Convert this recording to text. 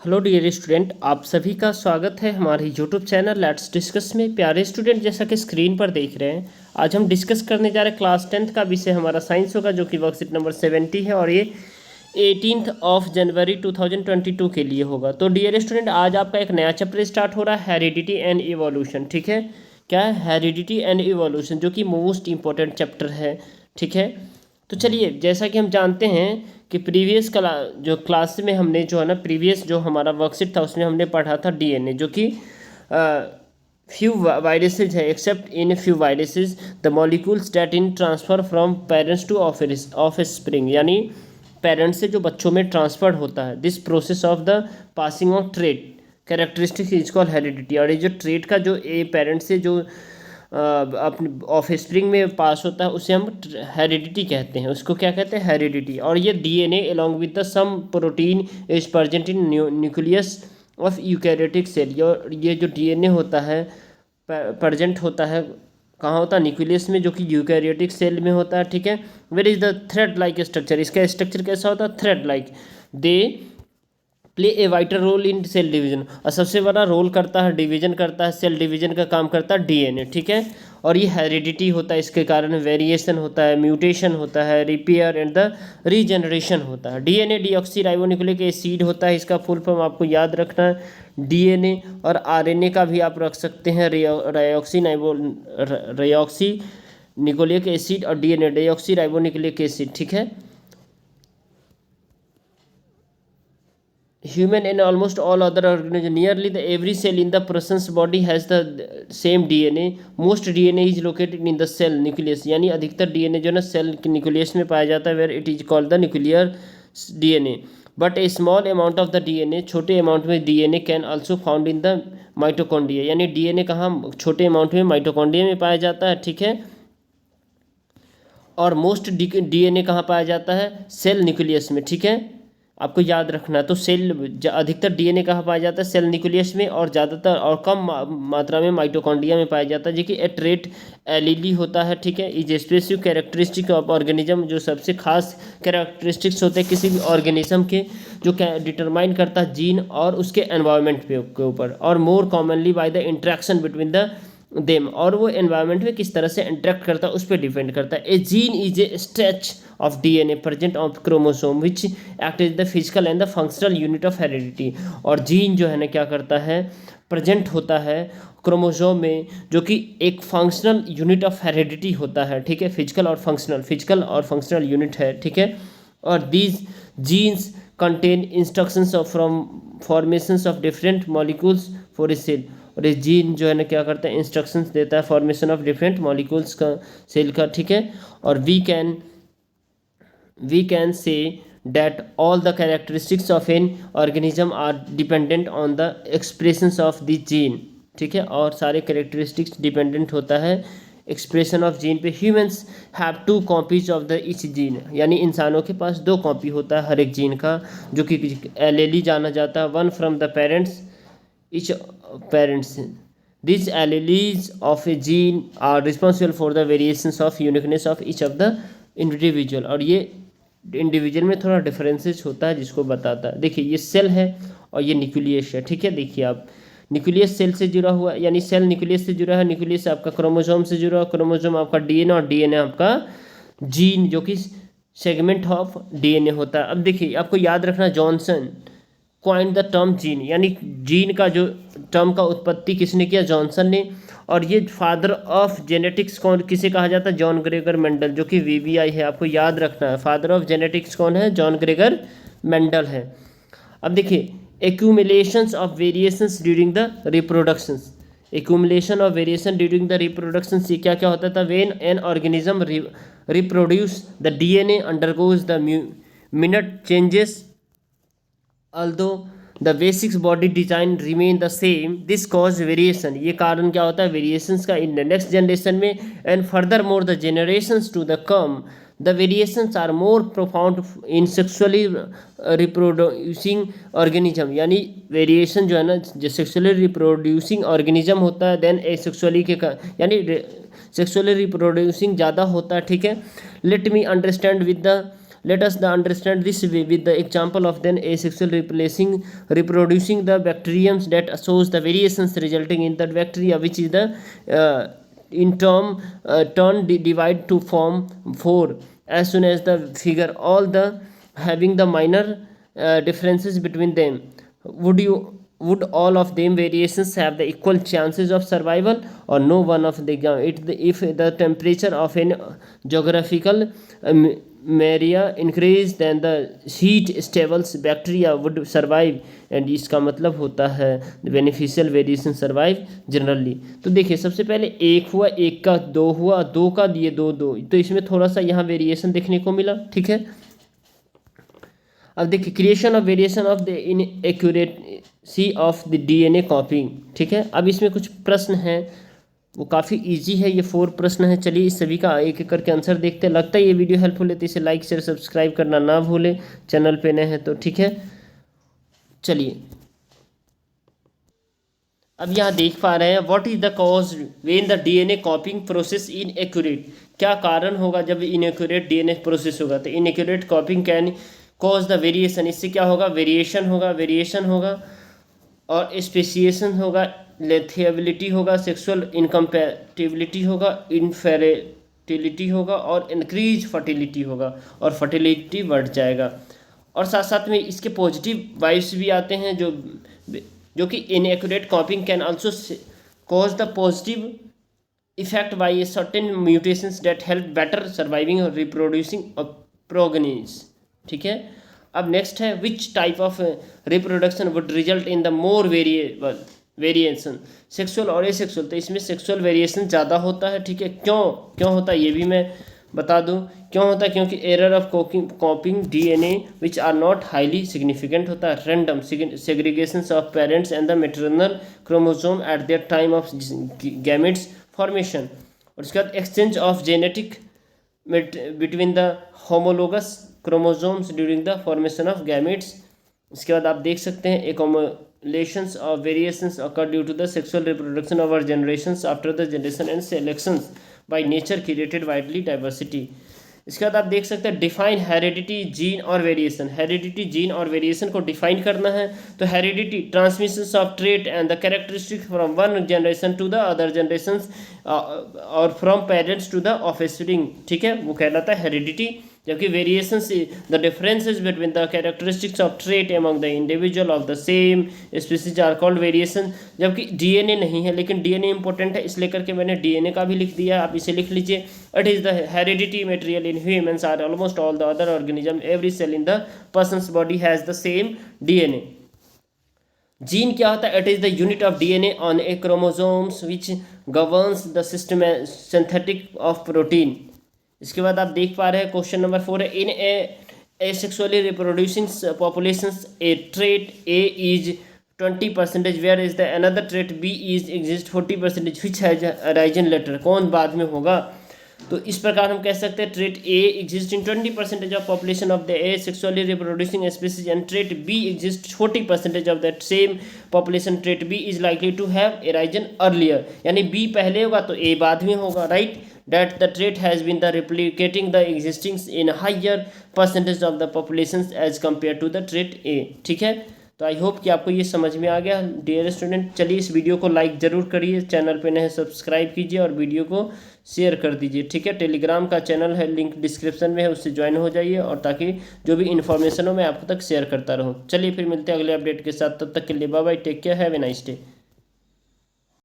Hello dear student, आप सभी का स्वागत है हमारे यूट्यूब चैनल लेट्स डिस्कस में। प्यारे स्टूडेंट, जैसा कि स्क्रीन पर देख रहे हैं, आज हम डिस्कस करने जा रहे हैं क्लास 10th का विषय हमारा साइंस होगा, जो कि वर्कशीट नंबर 70 है और ये 18 जनवरी 2022 के लिए होगा। तो डियर स्टूडेंट, आज आपका एक नया चैप्टर स्टार्ट हो रहा है, हेरिडिटी एंड इवोल्यूशन। ठीक है, क्या है हेरिडिटी एंड इवोल्यूशन, जो कि मोस्ट इंपॉर्टेंट चैप्टर है। ठीक है, तो चलिए, जैसा कि हम जानते हैं कि प्रीवियस क्लास में हमने जो है ना, प्रीवियस जो हमारा वर्कशीट था उसमें हमने पढ़ा था डीएनए, जो कि फ्यू वायरसेज है, accept in few viruses the molecules that in transfer from parents two of spring, यानी पेरेंट्स से जो बच्चों में ट्रांसफर होता है। This process of the passing of trait characteristic is called heredity. और ये जो ट्रेट का जो पेरेंट्स से जो अपने ऑफ स्प्रिंग में पास होता है उसे हम हेरिडिटी कहते हैं। उसको क्या कहते हैं? हेरिडिटी। और ये DNA along with the some protein is present in nucleus of eukaryotic cell. ये जो डीएनए होता है प्रेजेंट होता है कहाँ होता है? न्यूक्लियस में, जो कि यूकैरियोटिक सेल में होता है। ठीक है, where is the thread like structure. इसका स्ट्रक्चर कैसा होता है? Thread like. They play a vital role in cell division. और सबसे बड़ा रोल करता है, डिवीजन करता है, सेल डिवीजन का काम करता है डीएनए। ठीक है, और ये हेरिडिटी होता है, इसके कारण वेरिएशन होता है, म्यूटेशन होता है, रिपेयर एंड द रीजनरेशन होता है। डीएनए डीऑक्सी राइबोन्यूक्लिक एसिड होता है, इसका फुल फॉर्म आपको याद रखना है। डीएनए और आरएनए का भी आप रख सकते हैं, रेऑक्सी न्यूक्लिक एसिड और डीएनए डीऑक्सी राइबोन्यूक्लिक एसिड। ठीक है, human and almost all other organisms, nearly every cell in the person's body has the same DNA. Most DNA is located in the cell nucleus, यानी अधिकतर DNA जो ना cell के nucleus में पाया जाता है, where it is called the nuclear DNA. But a small amount of the DNA, छोटे अमाउंट में DNA can also found in the mitochondria, यानी डीएनए कहाँ छोटे अमाउंट में माइटोकॉन्ड्रिया में पाया जाता है। ठीक है, और मोस्ट डीएनए कहाँ पाया जाता है? सेल न्यूक्लियस में। ठीक है, आपको याद रखना। तो अधिकतर डीएनए कहाँ पाया जाता है? सेल न्यूक्लियस में, और ज़्यादातर और कम मात्रा में माइटोकॉन्ड्रिया में पाया जाता है, जो कि ए ट्रेट एलीली होता है। ठीक है, is specific characteristic of organism, जो सबसे खास कैरेक्टरिस्टिक्स होते हैं किसी भी ऑर्गेनिज्म के, जो डिटरमाइन करता है जीन और उसके एनवायरनमेंट के ऊपर, और more commonly by the interaction between the them, और वो एनवायरनमेंट में किस तरह से इंटरेक्ट करता है उस पर डिपेंड करता है। A gene is a stretch of DNA present of chromosome which act is the physical and the functional unit of heredity. और जीन जो है ना क्या करता है? प्रेजेंट होता है क्रोमोसोम में, जो कि एक फंक्शनल यूनिट ऑफ हेरिडिटी होता है। ठीक है, फिजिकल और फंक्शनल यूनिट है। ठीक है, और these genes contain instructions of from formations of different molecules for a cell. और ये जीन जो है ना क्या करता है? इंस्ट्रक्शंस देता है फॉर्मेशन ऑफ डिफरेंट मॉलिक्यूल्स का सेल का। ठीक है, और we can say that all the characteristics of an organism are dependent on the expressions of the gene। ठीक है, और सारे कैरेक्टरिस्टिक्स डिपेंडेंट होता है एक्सप्रेशन ऑफ जीन पे। Humans have 2 copies of the each gene, यानी इंसानों के पास 2 कॉपी होता है हर एक जीन का, जो कि एलेली जाना जाता है। One from the parents, each parents. These alleles of a gene are responsible for the variations of uniqueness of each of the individual। और ये इंडिविजुअल में थोड़ा डिफरेंसेस होता है जिसको बताता है। देखिए, ये सेल है और ये न्यूक्लियस है। ठीक है, देखिए आप, न्यूक्लियस सेल से जुड़ा हुआ, यानी सेल न्यूक्लियस से जुड़ा है, न्यूक्लियस आपका क्रोमोसोम से जुड़ा, क्रोमोसोम आपका डीएनए, और डीएनए आपका जीन, जो कि सेगमेंट ऑफ डीएनए होता है। अब देखिए, आपको याद रखना, Johnson coin the term gene, यानी जीन का जो टर्म का उत्पत्ति किसने किया? जॉनसन ने। और ये फादर ऑफ जेनेटिक्स कौन किसे कहा जाता है? जॉन ग्रेगर मेंडल, जो कि वीवीआई है, आपको याद रखना है। फादर ऑफ जेनेटिक्स कौन है? जॉन ग्रेगर मेंडल है। अब देखिए, एक्यूमुलेशंस of variations during the reproductions, accumulation of variation during the reproductions, ये क्या क्या होता था? When an organism reproduce the DNA undergoes the minute changes although the basic body design remain the same, this cause variation। ये कारण क्या होता है? वेरिएशंस का इन द नेक्स्ट जनरेशन में, and further more the generations to the come the variations are more profound in sexually reproducing organism, यानी variation जो है ना, जो सेक्सुअली रिप्रोड्यूसिंग ऑर्गेनिज्म होता है, देन ए सेक्सुअली के यानी सेक्सुअली रिप्रोड्यूसिंग ज़्यादा होता है। ठीक है, let me understand with the Let us understand this with the example of then asexual reproducing the bacteriums that shows the variations resulting in the bacteria, which is the in turn divide to form 4 as soon as the figure all the having the minor differences between them. Would all of them variations have the equal chances of survival, or no one of the if the temperature of an geographical area increase then the heat stables bacteria would survive, and इसका मतलब होता है beneficial variation survive generally. तो देखिए सबसे पहले एक हुआ, एक का दो हुआ, दो का दिए दो दो, तो इसमें थोड़ा सा यहाँ वेरिएशन देखने को मिला. ठीक है, अब देखिए creation of variation of the inaccuracy of the DNA कॉपिंग. ठीक है, अब इसमें कुछ प्रश्न हैं, वो काफ़ी इजी है, ये 4 प्रश्न है. चलिए इस सभी का एक एक करके आंसर देखते हैं. लगता है ये वीडियो हेल्पफुल है तो इसे लाइक शेयर सब्सक्राइब करना ना भूलें, चैनल पे नए हैं तो. ठीक है, चलिए अब यहाँ देख पा रहे हैं what is the cause when the DNA कॉपिंग process inaccurate. क्या कारण होगा जब इनएक्यूरेट डीएनए प्रोसेस होगा. तो inaccurate कॉपिंग can cause the variation. इससे क्या होगा, वेरिएशन होगा और स्पेसिएशन होगा, लेथिएबिलिटी होगा, सेक्सुअल इनकम्पैटिबिलिटी होगा, इनफेरिटिलिटी होगा और इंक्रीज फर्टिलिटी होगा, और फर्टिलिटी बढ़ जाएगा. और साथ साथ में इसके पॉजिटिव वाइब्स भी आते हैं जो कि inaccurate कॉपिंग can also cause the positive effect by certain mutations that help better surviving और रिप्रोड्यूसिंग प्रोगनीज. ठीक है, अब नेक्स्ट है which type of reproduction would result in the more variation, sexual और एसेक्सुअल. तो इसमें सेक्सुअल वेरिएशन ज़्यादा होता है. ठीक है, क्यों होता है ये भी मैं बता दूं. क्यों होता है, क्योंकि error of copying DNA which are not highly significant होता है. Random segregations of parents and the maternal chromosome at their time of gametes formation. और उसके बाद exchange of genetic between the homologous chromosomes during the formation of gametes. इसके बाद आप देख सकते हैं accumulations of variations occur due to the sexual reproduction over generations after the generation and selections by nature created widely diversity. इसके बाद आप देख सकते हैं डिफाइन हेरिडिटी जीन और वेरिएशन. हेरिडिटी जीन और वेरिएशन को डिफाइन करना है. तो heredity transmission of trait and the characteristic from one generation to the other generation और फ्रॉम पेरेंट्स टू द ऑफस्प्रिंग. ठीक है, वो कहलाता है हेरिडिटी. जबकि variations the differences between the characteristics of trait among the individual of the same species are called variation. जबकि DNA नहीं है, लेकिन डीएनए इंपॉर्टेंट है इसलिए करके मैंने डीएनए का भी लिख दिया. आप इसे लिख लीजिए. It is the heredity material in humans are almost all the other organism. Every cell in the person's body has the same DNA. Gene क्या होता है, it is the unit of DNA on a chromosomes which governs the system synthetic of protein. इसके बाद आप देख पा रहे हैं क्वेश्चन नंबर 4 है in asexually reproducing populations a trait A is 20% where is the another trait B is exist 40% which has arisen later. कौन बाद में होगा. तो इस प्रकार हम कह सकते हैं trait a exist in 20% of population of the a sexually reproducing species and trait B exist 40% of that same population. Trait B is likely to have arisen earlier, यानी बी पहले होगा तो ए बाद में होगा. Right, that the trait has been the replicating the existing in higher percentage of the populations as compared to the trait A. ठीक है, तो आई होप कि आपको ये समझ में आ गया डियर स्टूडेंट. चलिए इस वीडियो को लाइक ज़रूर करिए, चैनल पे नए सब्सक्राइब कीजिए और वीडियो को शेयर कर दीजिए. ठीक है, टेलीग्राम का चैनल है, लिंक डिस्क्रिप्शन में है, उससे ज्वाइन हो जाइए और ताकि जो भी इन्फॉर्मेशन हो मैं आपको तक शेयर करता रहूँ. चलिए फिर मिलते हैं अगले अपडेट के साथ. तब तक के लिए bye bye, take care, have a nice day.